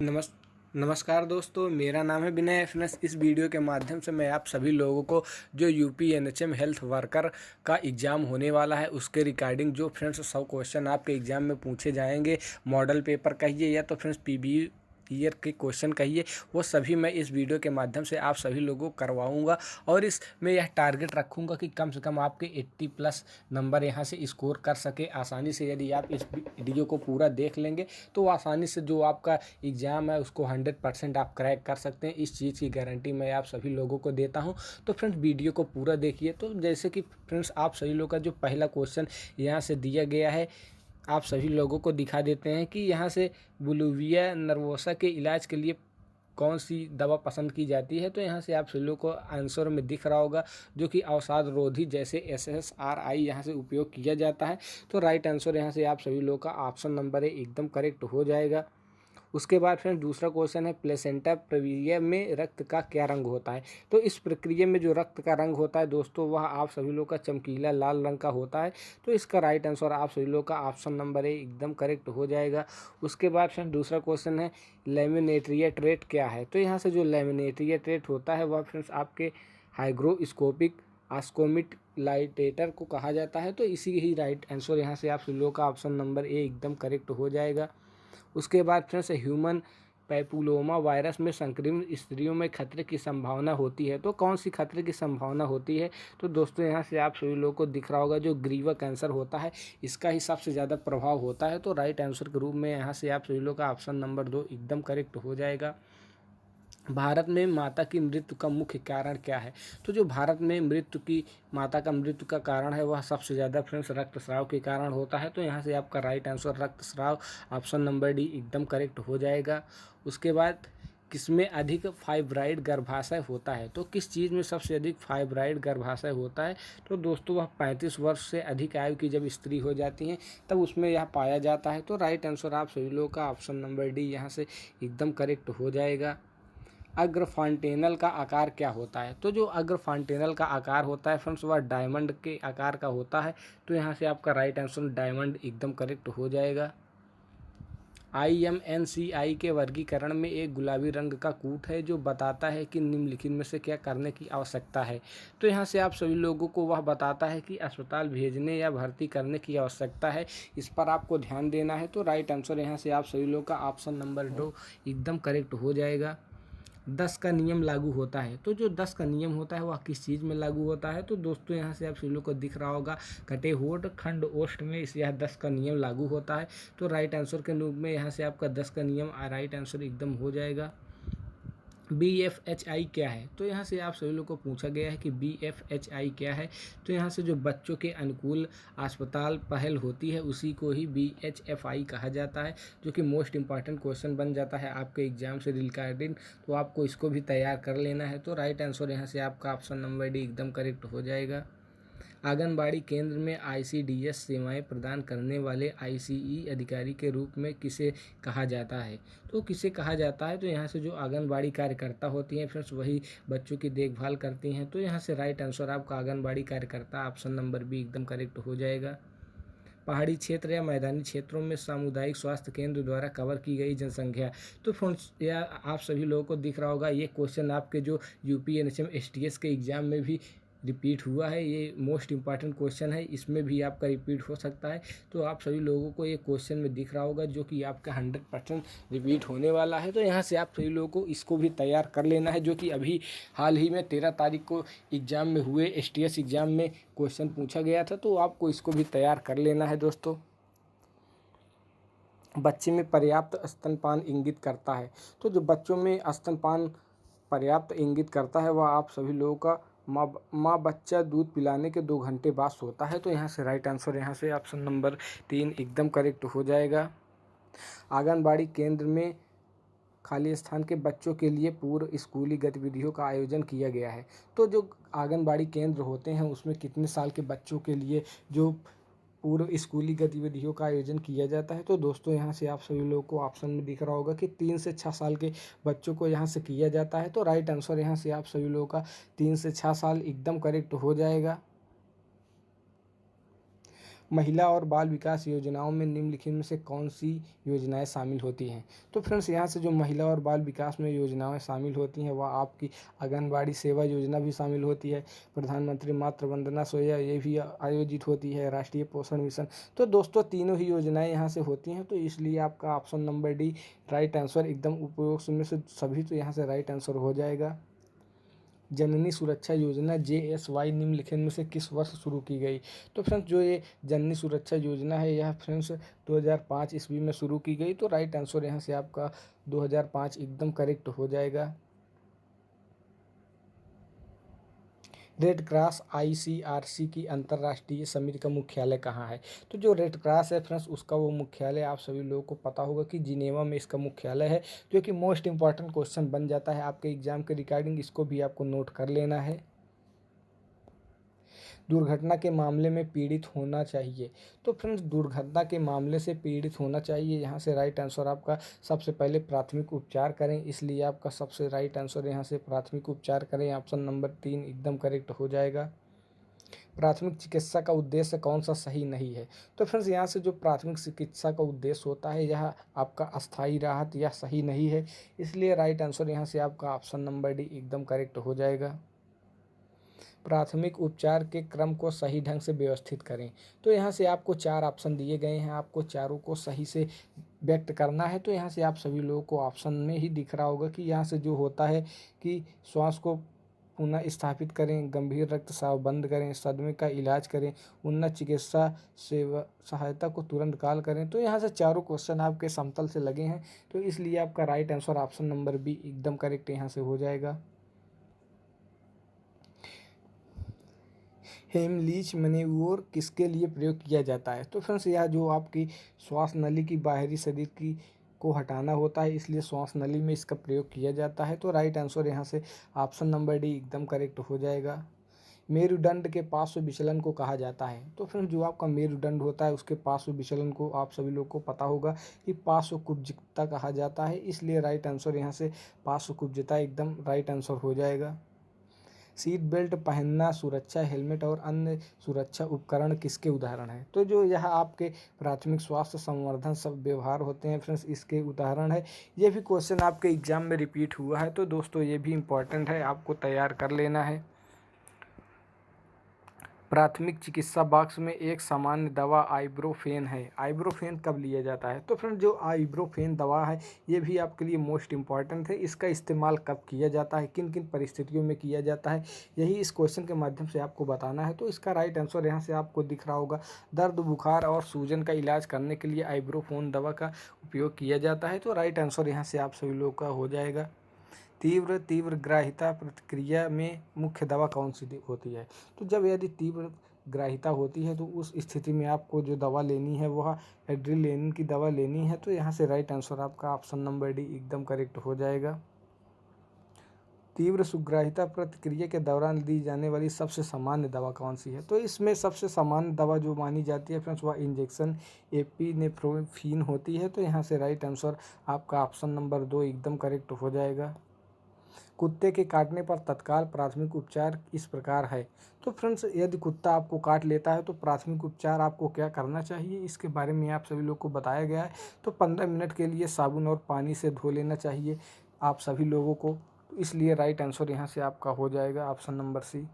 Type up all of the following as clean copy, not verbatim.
नमस नमस्कार दोस्तों, मेरा नाम है विनय फ्रेंड्स। इस वीडियो के माध्यम से मैं आप सभी लोगों को जो यूपी एनएचएम हेल्थ वर्कर का एग्ज़ाम होने वाला है उसके रिगार्डिंग जो फ्रेंड्स 100 क्वेश्चन आपके एग्ज़ाम में पूछे जाएंगे, मॉडल पेपर कहिए या तो फ्रेंड्स पीबी ईयर के क्वेश्चन कहिए, वो सभी मैं इस वीडियो के माध्यम से आप सभी लोगों को करवाऊंगा। और इसमें यह टारगेट रखूंगा कि कम से कम आपके 80 प्लस नंबर यहां से स्कोर कर सके आसानी से। यदि आप इस वीडियो को पूरा देख लेंगे तो आसानी से जो आपका एग्ज़ाम है उसको 100% आप क्रैक कर सकते हैं। इस चीज़ की गारंटी मैं आप सभी लोगों को देता हूं। तो फ्रेंड्स वीडियो को पूरा देखिए। तो जैसे कि फ्रेंड्स आप सभी लोगों का जो पहला क्वेश्चन यहाँ से दिया गया है, आप सभी लोगों को दिखा देते हैं कि यहाँ से बुलिविया नर्वोसा के इलाज के लिए कौन सी दवा पसंद की जाती है। तो यहाँ से आप सभी लोगों को आंसर में दिख रहा होगा जो कि अवसाद रोधी जैसे SSRI यहाँ से उपयोग किया जाता है। तो राइट आंसर यहाँ से आप सभी लोगों का ऑप्शन नंबर ए एकदम करेक्ट हो जाएगा। उसके बाद फ्रेंड्स दूसरा क्वेश्चन है, प्लेसेंटा प्रक्रिया में रक्त का क्या रंग होता है। तो इस प्रक्रिया में जो रक्त का रंग होता है दोस्तों, वह आप सभी लोग का चमकीला लाल रंग का होता है। तो इसका राइट आंसर आप सभी लोग का ऑप्शन नंबर ए एकदम करेक्ट हो जाएगा। उसके बाद फ्रेंड्स दूसरा क्वेश्चन है, लेमिनेट्रिया ट्रेट क्या है। तो यहाँ से जो लेमिनेट्रिया ट्रेट होता है वह फ्रेंड्स आपके हाइग्रोस्कोपिक आस्कोमिट लाइटेटर को कहा जाता है। तो इसी ही राइट आंसर यहाँ से आप सभी लोग का ऑप्शन नंबर ए एकदम करेक्ट हो जाएगा। उसके बाद फ्रेंड्स ह्यूमन पैपुलोमा वायरस में संक्रमित स्त्रियों में खतरे की संभावना होती है। तो कौन सी खतरे की संभावना होती है। तो दोस्तों यहाँ से आप सभी लोगों को दिख रहा होगा जो ग्रीवा कैंसर होता है, इसका ही सबसे ज़्यादा प्रभाव होता है। तो राइट आंसर के रूप में यहाँ से आप सभी लोगों का ऑप्शन नंबर 2 एकदम करेक्ट हो जाएगा। भारत में माता की मृत्यु का मुख्य कारण क्या है। तो जो भारत में माता का मृत्यु का कारण है वह सबसे ज़्यादा फ्रेंड्स रक्तस्राव के कारण होता है। तो यहाँ से आपका राइट आंसर रक्तस्राव ऑप्शन नंबर डी एकदम करेक्ट हो जाएगा। उसके बाद किसमें अधिक फाइब्राइड गर्भाशय होता है। तो किस चीज़ में सबसे अधिक फाइब्राइड गर्भाशय होता है। तो दोस्तों वह 35 वर्ष से अधिक आयु की जब स्त्री हो जाती हैं तब उसमें यह पाया जाता है। तो राइट आंसर आप सभी लोगों का ऑप्शन नंबर डी यहाँ से एकदम करेक्ट हो जाएगा। अग्रफॉन्टेनल का आकार क्या होता है। तो जो अग्रफॉन्टेनल का आकार होता है फ्रेंड्स वह डायमंड के आकार का होता है। तो यहाँ से आपका राइट आंसर डायमंड एकदम करेक्ट हो जाएगा। IMNCI के वर्गीकरण में एक गुलाबी रंग का कूट है जो बताता है कि निम्नलिखित में से क्या करने की आवश्यकता है। तो यहाँ से आप सभी लोगों को वह बताता है कि अस्पताल भेजने या भर्ती करने की आवश्यकता है, इस पर आपको ध्यान देना है। तो राइट आंसर यहाँ से आप सभी लोगों का ऑप्शन नंबर 2 एकदम करेक्ट हो जाएगा। 10 का नियम लागू होता है। तो जो 10 का नियम होता है वह किस चीज़ में लागू होता है। तो दोस्तों यहाँ से आप सभी लोग को दिख रहा होगा कटे होठ खंड ओष्ठ में इस यह 10 का नियम लागू होता है। तो राइट आंसर के रूप में यहाँ से आपका 10 का नियम राइट आंसर एकदम हो जाएगा। BFHI क्या है। तो यहाँ से आप सभी लोग को पूछा गया है कि BFHI क्या है। तो यहाँ से जो बच्चों के अनुकूल अस्पताल पहल होती है उसी को ही BHFI कहा जाता है, जो कि मोस्ट इंपॉर्टेंट क्वेश्चन बन जाता है आपके एग्जाम से रिगार्डिंग। तो आपको इसको भी तैयार कर लेना है। तो राइट आंसर यहाँ से आपका ऑप्शन नंबर डी एकदम करेक्ट हो जाएगा। आंगनबाड़ी केंद्र में ICDS सेवाएं प्रदान करने वाले ICE अधिकारी के रूप में किसे कहा जाता है। तो किसे कहा जाता है। तो यहाँ से जो आंगनबाड़ी कार्यकर्ता होती हैं फ्रेंड्स वही बच्चों की देखभाल करती हैं। तो यहाँ से राइट आंसर आपका आंगनबाड़ी कार्यकर्ता ऑप्शन नंबर बी एकदम करेक्ट हो जाएगा। पहाड़ी क्षेत्र या मैदानी क्षेत्रों में सामुदायिक स्वास्थ्य केंद्र द्वारा कवर की गई जनसंख्या। तो फ्रेंड्स या आप सभी लोगों को दिख रहा होगा ये क्वेश्चन आपके जो UP NHM STS के एग्ज़ाम में भी रिपीट हुआ है। ये मोस्ट इंपॉर्टेंट क्वेश्चन है, इसमें भी आपका रिपीट हो सकता है। तो आप सभी लोगों को ये क्वेश्चन में दिख रहा होगा जो कि आपका 100% रिपीट होने वाला है। तो यहाँ से आप सभी लोगों को इसको भी तैयार कर लेना है, जो कि अभी हाल ही में 13 तारीख को एग्ज़ाम में हुए STS एग्ज़ाम में क्वेश्चन पूछा गया था। तो आपको इसको भी तैयार कर लेना है दोस्तों। बच्चे में पर्याप्त स्तनपान इंगित करता है। तो जो बच्चों में स्तनपान पर्याप्त इंगित करता है वह आप सभी लोगों का माँ बच्चा दूध पिलाने के 2 घंटे बाद सोता है। तो यहाँ से राइट आंसर यहाँ से ऑप्शन नंबर 3 एकदम करेक्ट हो जाएगा। आंगनबाड़ी केंद्र में खाली स्थान के बच्चों के लिए पूर्व स्कूली गतिविधियों का आयोजन किया गया है। तो जो आंगनबाड़ी केंद्र होते हैं उसमें कितने साल के बच्चों के लिए जो पूर्व स्कूली गतिविधियों का आयोजन किया जाता है। तो दोस्तों यहाँ से आप सभी लोगों को ऑप्शन में दिख रहा होगा कि 3 से 6 साल के बच्चों को यहाँ से किया जाता है। तो राइट आंसर यहाँ से आप सभी लोगों का 3 से 6 साल एकदम करेक्ट हो जाएगा। महिला और बाल विकास योजनाओं में निम्नलिखित में से कौन सी योजनाएं शामिल होती हैं? तो फ्रेंड्स यहाँ से जो महिला और बाल विकास में योजनाएं शामिल होती हैं वह आपकी आंगनबाड़ी सेवा योजना भी शामिल होती है, प्रधानमंत्री मातृ वंदना योजना ये भी आयोजित होती है, राष्ट्रीय पोषण मिशन। तो दोस्तों तीनों ही योजनाएं यहाँ से होती हैं, तो इसलिए आपका option number D right answer एकदम उपयोग में से सभी तो यहाँ से राइट आंसर हो जाएगा। जननी सुरक्षा योजना JSY निम्नलिखित में से किस वर्ष शुरू की गई? तो फ्रेंड्स जो ये जननी सुरक्षा योजना है यह फ्रेंड्स 2005 ईस्वी में शुरू की गई, तो राइट आंसर यहाँ से आपका 2005 एकदम करेक्ट हो जाएगा। रेड क्रॉस ICRC की अंतर्राष्ट्रीय समिति का मुख्यालय कहाँ है? तो जो रेड क्रॉस है फ्रेंड्स उसका वो मुख्यालय आप सभी लोगों को पता होगा कि जिनेवा में इसका मुख्यालय है, जो कि मोस्ट इंपॉर्टेंट क्वेश्चन बन जाता है आपके एग्जाम के रिगार्डिंग, इसको भी आपको नोट कर लेना है। दुर्घटना के मामले में पीड़ित होना चाहिए, तो फ्रेंड्स दुर्घटना के मामले से पीड़ित होना चाहिए, यहाँ से राइट आंसर आपका सबसे पहले प्राथमिक उपचार करें, इसलिए आपका सबसे राइट आंसर यहाँ से प्राथमिक उपचार करें, ऑप्शन नंबर 3 एकदम करेक्ट हो जाएगा। प्राथमिक चिकित्सा का उद्देश्य कौन सा सही नहीं है? तो फ्रेंड्स यहाँ से जो प्राथमिक चिकित्सा का उद्देश्य होता है यह आपका अस्थायी राहत या सही नहीं है, इसलिए राइट आंसर यहाँ से आपका ऑप्शन नंबर डी एकदम करेक्ट हो जाएगा। प्राथमिक उपचार के क्रम को सही ढंग से व्यवस्थित करें, तो यहाँ से आपको 4 ऑप्शन दिए गए हैं, आपको चारों को सही से व्यक्त करना है। तो यहाँ से आप सभी लोगों को ऑप्शन में ही दिख रहा होगा कि यहाँ से जो होता है कि श्वास को पुनः स्थापित करें, गंभीर रक्तस्राव बंद करें, सदमे का इलाज करें, उन्नत चिकित्सा सेवा सहायता को तुरंत कॉल करें। तो यहाँ से चारों क्वेश्चन आपके समतल से लगे हैं, तो इसलिए आपका right answer option number B एकदम करेक्ट यहाँ से हो जाएगा। हेमलीच मैन्योर किसके लिए प्रयोग किया जाता है? तो फ्रेंड्स यह जो आपकी श्वास नली की बाहरी शरीर की को हटाना होता है, इसलिए श्वास नली में इसका प्रयोग किया जाता है, तो राइट आंसर यहाँ से ऑप्शन नंबर डी एकदम करेक्ट हो जाएगा। मेरुदंड के पार्श्व विचलन को कहा जाता है, तो फ्रेंड्स जो आपका मेरुदंड होता है उसके पार्श्व विचलन को आप सभी लोग को पता होगा कि पार्श्व कुब्जिता कहा जाता है, इसलिए राइट आंसर यहाँ से पार्श्व कुब्जिता एकदम राइट आंसर हो जाएगा। सीट बेल्ट पहनना, सुरक्षा हेलमेट और अन्य सुरक्षा उपकरण किसके उदाहरण हैं? तो जो यह आपके प्राथमिक स्वास्थ्य संवर्धन सब व्यवहार होते हैं फ्रेंड्स, इसके उदाहरण है। ये भी क्वेश्चन आपके एग्जाम में रिपीट हुआ है, तो दोस्तों ये भी इम्पॉर्टेंट है, आपको तैयार कर लेना है। प्राथमिक चिकित्सा बॉक्स में एक सामान्य दवा आइब्रोफेन है, आइब्रोफेन कब लिया जाता है? तो फ्रेंड जो आइब्रोफेन दवा है ये भी आपके लिए मोस्ट इंपॉर्टेंट है, इसका इस्तेमाल कब किया जाता है, किन किन परिस्थितियों में किया जाता है, यही इस क्वेश्चन के माध्यम से आपको बताना है। तो इसका राइट आंसर यहाँ से आपको दिख रहा होगा, दर्द बुखार और सूजन का इलाज करने के लिए आइब्रोफेन दवा का उपयोग किया जाता है, तो राइट आंसर यहाँ से आप सभी लोगों का हो जाएगा। तीव्र ग्राहिता प्रतिक्रिया में मुख्य दवा कौन सी होती है? तो जब यदि तीव्र ग्राहिता होती है तो उस स्थिति में आपको जो दवा लेनी है वह एड्रेनालिन की दवा लेनी है, तो यहाँ से राइट आंसर आपका ऑप्शन नंबर डी एकदम करेक्ट हो जाएगा। तीव्र सुग्राहिता प्रतिक्रिया के दौरान दी जाने वाली सबसे सामान्य दवा कौन सी है? तो इसमें सबसे सामान्य दवा जो मानी जाती है फ्रेंड्स वह इंजेक्शन एपिनेफ्रोफिन होती है, तो यहाँ से राइट आंसर आपका ऑप्शन नंबर 2 एकदम करेक्ट हो जाएगा। कुत्ते के काटने पर तत्काल प्राथमिक उपचार इस प्रकार है। तो फ्रेंड्स यदि कुत्ता आपको काट लेता है तो प्राथमिक उपचार आपको क्या करना चाहिए, इसके बारे में आप सभी लोग को बताया गया है। तो 15 मिनट के लिए साबुन और पानी से धो लेना चाहिए आप सभी लोगों को, तो इसलिए राइट आंसर यहाँ से आपका हो जाएगा ऑप्शन नंबर सी।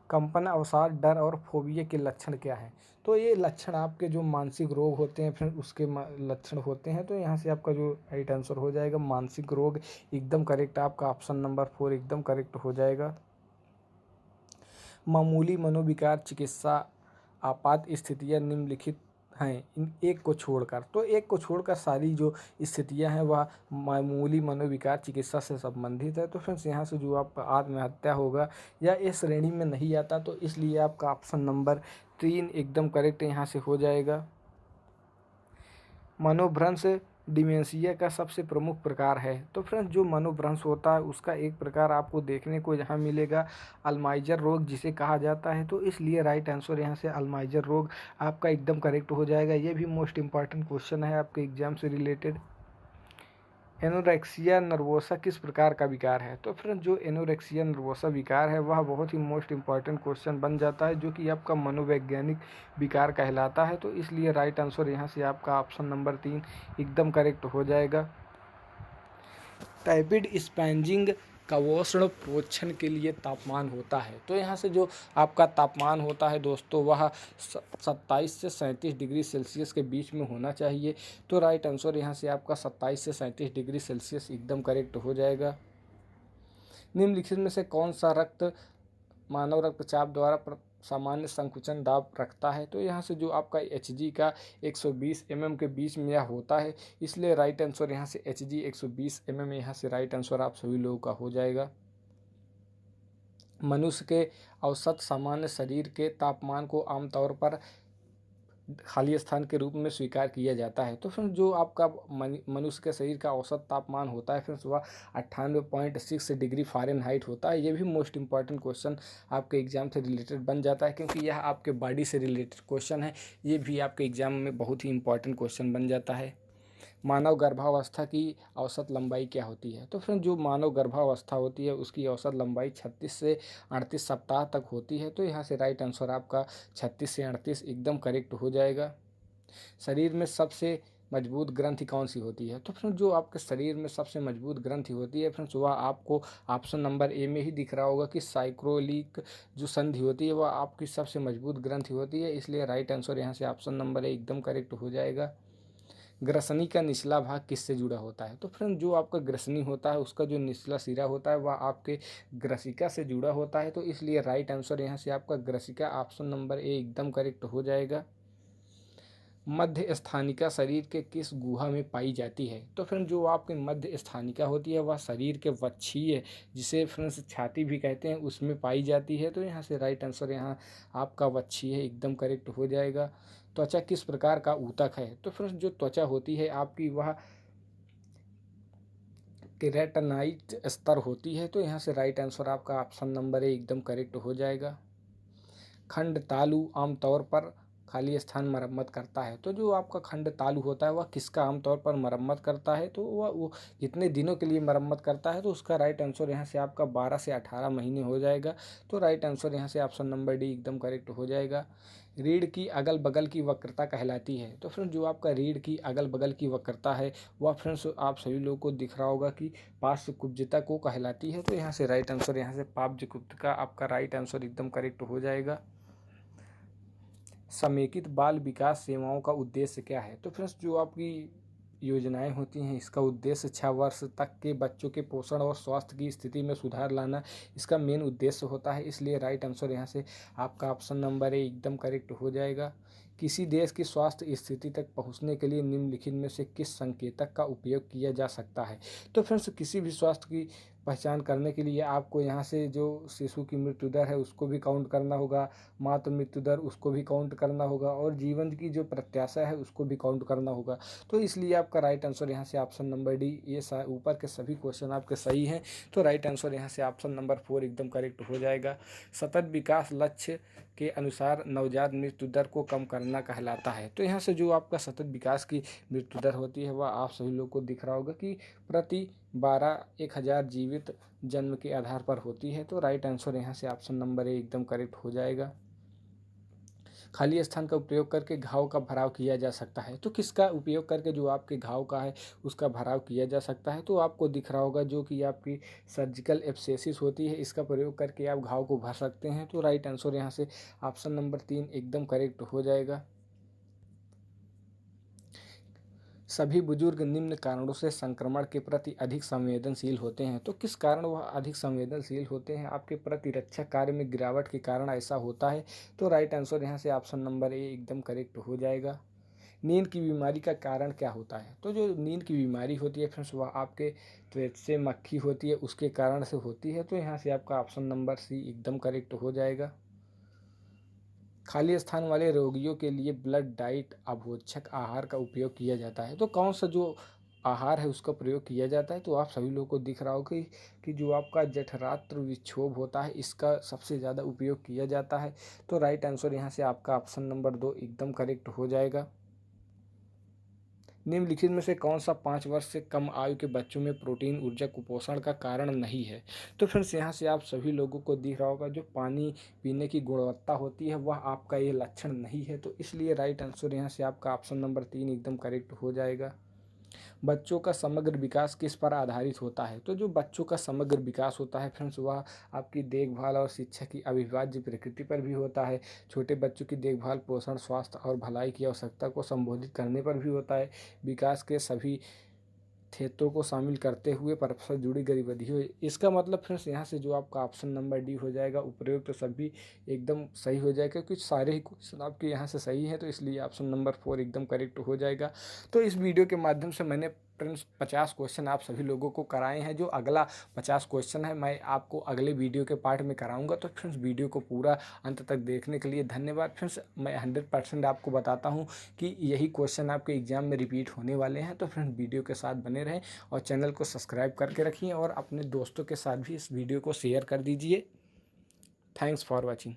कंपन, अवसाद, डर और फोबिया के लक्षण क्या हैं? तो ये लक्षण आपके जो मानसिक रोग होते हैं फिर उसके लक्षण होते हैं, तो यहाँ से आपका जो राइट आंसर हो जाएगा मानसिक रोग एकदम करेक्ट, आपका ऑप्शन नंबर 4 एकदम करेक्ट हो जाएगा। मामूली मनोविकार चिकित्सा आपात स्थितियाँ निम्नलिखित हैं इन एक को छोड़कर, तो एक को छोड़कर सारी जो स्थितियां हैं वह मामूली मनोविकार चिकित्सा से संबंधित है। तो फ्रेंड्स यहाँ से जो आपका आत्महत्या होगा या इस श्रेणी में नहीं आता, तो इसलिए आपका ऑप्शन नंबर 3 एकदम करेक्ट यहाँ से हो जाएगा। मनोभ्रंश डिमेंशिया का सबसे प्रमुख प्रकार है। तो फ्रेंड्स जो मनोभ्रंश होता है उसका एक प्रकार आपको देखने को यहाँ मिलेगा अल्जाइमर रोग जिसे कहा जाता है, तो इसलिए राइट आंसर यहाँ से अल्जाइमर रोग आपका एकदम करेक्ट हो जाएगा। ये भी मोस्ट इंपॉर्टेंट क्वेश्चन है आपके एग्जाम से रिलेटेड। एनोरेक्सिया नर्वोसा किस प्रकार का विकार है? तो फ्रेंड्स जो एनोरेक्सिया नर्वोसा विकार है वह बहुत ही मोस्ट इम्पॉर्टेंट क्वेश्चन बन जाता है, जो कि आपका मनोवैज्ञानिक विकार कहलाता है। तो इसलिए राइट आंसर यहाँ से आपका ऑप्शन नंबर 3 एकदम करेक्ट हो जाएगा। टाइपिड स्पैंजिंग का उष्ण प्रोक्षण के लिए तापमान होता है। तो यहाँ से जो आपका तापमान होता है दोस्तों वह 27 से 37 डिग्री सेल्सियस के बीच में होना चाहिए। तो राइट आंसर यहाँ से आपका 27 से 37 डिग्री सेल्सियस एकदम करेक्ट हो जाएगा। निम्नलिखित में से कौन सा रक्त मानव रक्तचाप द्वारा सामान्य संकुचन दाब रखता है? तो यहाँ से जो आपका Hg का 120 mm के बीच में यह होता है, इसलिए राइट आंसर यहाँ से Hg 120 mm यहाँ से राइट आंसर आप सभी लोगों का हो जाएगा। मनुष्य के औसत सामान्य शरीर के तापमान को आमतौर पर खाली स्थान के रूप में स्वीकार किया जाता है। तो फिर जो आपका मनुष्य के शरीर का औसत तापमान होता है फिर वह 98.6 डिग्री फ़ारेनहाइट होता है। ये भी मोस्ट इंपॉर्टेंट क्वेश्चन आपके एग्जाम से रिलेटेड बन जाता है, क्योंकि यह आपके बॉडी से रिलेटेड क्वेश्चन है। ये भी आपके एग्जाम में बहुत ही इंपॉर्टेंट क्वेश्चन बन जाता है। मानव गर्भावस्था की औसत लंबाई क्या होती है? तो फ्रेंड जो मानव गर्भावस्था होती है उसकी औसत लंबाई 36 से 38 सप्ताह तक होती है। तो यहाँ से राइट आंसर आपका 36 से 38 एकदम करेक्ट हो जाएगा। शरीर में सबसे मजबूत ग्रंथि कौन सी होती है? तो फ्रेंड जो आपके शरीर में सबसे मजबूत ग्रंथि होती है फ्रेंड्स वह आपको ऑप्शन नंबर ए में ही दिख रहा होगा कि साइक्रोलिक जो संधि होती है वह आपकी सबसे मजबूत ग्रंथि होती है। इसलिए राइट आंसर यहाँ से ऑप्शन नंबर ए एकदम करेक्ट हो जाएगा। ग्रसनी का निचला भाग किससे जुड़ा होता है? तो फ्रेंड जो आपका ग्रसनी होता है उसका जो निचला सिरा होता है वह आपके ग्रसिका से जुड़ा होता है। तो इसलिए राइट आंसर यहाँ से आपका ग्रसिका ऑप्शन नंबर ए एकदम करेक्ट हो जाएगा। मध्य स्थानिका शरीर के किस गुहा में पाई जाती है? तो फ्रेंड जो आपकी मध्य स्थानिका होती है वह शरीर के वक्षीय जिसे फ्रेंड्स छाती भी कहते हैं उसमें पाई जाती है। तो यहाँ से राइट आंसर यहाँ आपका वक्षीय एकदम करेक्ट हो जाएगा। त्वचा किस प्रकार का ऊतक है? तो फ्रेंड्स जो त्वचा होती है आपकी वह केराटिनाइट स्तर होती है। तो यहाँ से राइट आंसर आपका ऑप्शन नंबर ए एकदम करेक्ट हो जाएगा। खंड तालु आमतौर पर खाली स्थान मरम्मत करता है। तो जो आपका खंड तालु होता है वह किसका आमतौर पर मरम्मत करता है? तो वह वो कितने दिनों के लिए मरम्मत करता है? तो उसका राइट आंसर यहाँ से आपका 12 से 18 महीने हो जाएगा। तो राइट आंसर यहाँ से ऑप्शन नंबर डी एकदम करेक्ट हो जाएगा। रीढ़ की अगल बगल की वक्रता कहलाती है। तो फ्रेंड्स जो आपका रीढ़ की अगल बगल की वक्रता है वह फ्रेंड्स आप सभी लोगों को दिख रहा होगा कि पार्श्वकुब्जता को कहलाती है। तो यहाँ से राइट आंसर यहाँ से पार्श्वकुब्जता आपका राइट आंसर एकदम करेक्ट हो जाएगा। समेकित बाल विकास सेवाओं का उद्देश्य क्या है? तो फ्रेंड्स जो आपकी योजनाएं होती हैं इसका उद्देश्य 6 वर्ष तक के बच्चों के पोषण और स्वास्थ्य की स्थिति में सुधार लाना इसका मेन उद्देश्य होता है। इसलिए राइट आंसर यहाँ से आपका ऑप्शन नंबर ए एकदम करेक्ट हो जाएगा। किसी देश की स्वास्थ्य स्थिति तक पहुँचने के लिए निम्नलिखित में से किस संकेतक का उपयोग किया जा सकता है? तो फ्रेंड्स किसी भी स्वास्थ्य की पहचान करने के लिए आपको यहाँ से जो शिशु की मृत्यु दर है उसको भी काउंट करना होगा, मातृ मृत्यु दर उसको भी काउंट करना होगा और जीवन की जो प्रत्याशा है उसको भी काउंट करना होगा। तो इसलिए आपका राइट आंसर यहाँ से ऑप्शन नंबर डी ये ऊपर के सभी क्वेश्चन आपके सही हैं। तो राइट आंसर यहाँ से ऑप्शन नंबर 4 एकदम करेक्ट हो जाएगा। सतत विकास लक्ष्य के अनुसार नवजात मृत्यु दर को कम करना कहलाता है। तो यहाँ से जो आपका सतत विकास की मृत्यु दर होती है वह आप सभी लोग को दिख रहा होगा कि प्रति 1000 जीवित जन्म के आधार पर होती है। तो राइट आंसर यहाँ से ऑप्शन नंबर ए एकदम करेक्ट हो जाएगा। खाली स्थान का उपयोग करके घाव का भराव किया जा सकता है। तो किसका उपयोग करके जो आपके घाव का है उसका भराव किया जा सकता है? तो आपको दिख रहा होगा जो कि आपकी सर्जिकल एब्सेसिस होती है इसका प्रयोग करके आप घाव को भर सकते हैं। तो राइट आंसर यहाँ से ऑप्शन नंबर 3 एकदम करेक्ट हो जाएगा। सभी बुजुर्ग निम्न कारणों से संक्रमण के प्रति अधिक संवेदनशील होते हैं। तो किस कारण वह अधिक संवेदनशील होते हैं? आपके प्रतिरक्षा कार्य में गिरावट के कारण ऐसा होता है। तो राइट आंसर यहाँ से ऑप्शन नंबर ए एकदम करेक्ट हो जाएगा। नींद की बीमारी का कारण क्या होता है? तो जो नींद की बीमारी होती है फ्रेंड्स वह आपके त्वचा से मक्खी होती है उसके कारण से होती है। तो यहाँ से आपका ऑप्शन नंबर सी एकदम करेक्ट हो जाएगा। खाली स्थान वाले रोगियों के लिए ब्लड डाइट अवरोधक आहार का उपयोग किया जाता है। तो कौन सा जो आहार है उसका प्रयोग किया जाता है? तो आप सभी लोगों को दिख रहा होगा कि जो आपका जठरांत्र विक्षोभ होता है इसका सबसे ज़्यादा उपयोग किया जाता है। तो राइट आंसर यहाँ से आपका ऑप्शन नंबर 2 एकदम करेक्ट हो जाएगा। निम्नलिखित में से कौन सा 5 वर्ष से कम आयु के बच्चों में प्रोटीन, ऊर्जा, कुपोषण का कारण नहीं है? तो फ्रेंड्स यहाँ से आप सभी लोगों को दिख रहा होगा, जो पानी पीने की गुणवत्ता होती है वह आपका ये लक्षण नहीं है। तो इसलिए राइट आंसर यहाँ से आपका ऑप्शन नंबर 3 एकदम करेक्ट हो जाएगा। बच्चों का समग्र विकास किस पर आधारित होता है? तो जो बच्चों का समग्र विकास होता है फ्रेंड्स, वह आपकी देखभाल और शिक्षा की अविभाज्य प्रकृति पर भी होता है। छोटे बच्चों की देखभाल, पोषण, स्वास्थ्य और भलाई की आवश्यकता को संबोधित करने पर भी होता है। विकास के सभी क्षेत्रों को शामिल करते हुए परस्पर जुड़ी गतिविधियों। इसका मतलब फ्रेंड्स यहाँ से जो आपका ऑप्शन नंबर डी हो जाएगा, उपरोक्त तो सभी एकदम सही हो जाएगा, क्योंकि सारे ही क्वेश्चन आपके यहाँ से सही हैं। तो इसलिए ऑप्शन नंबर 4 एकदम करेक्ट हो जाएगा। तो इस वीडियो के माध्यम से मैंने फ्रेंड्स 50 क्वेश्चन आप सभी लोगों को कराए हैं। जो अगला 50 क्वेश्चन है मैं आपको अगले वीडियो के पार्ट में कराऊंगा। तो फ्रेंड्स वीडियो को पूरा अंत तक देखने के लिए धन्यवाद। फ्रेंड्स मैं 100% आपको बताता हूं कि यही क्वेश्चन आपके एग्जाम में रिपीट होने वाले हैं। तो फ्रेंड्स वीडियो के साथ बने रहें और चैनल को सब्सक्राइब करके रखिए और अपने दोस्तों के साथ भी इस वीडियो को शेयर कर दीजिए। Thanks for watching.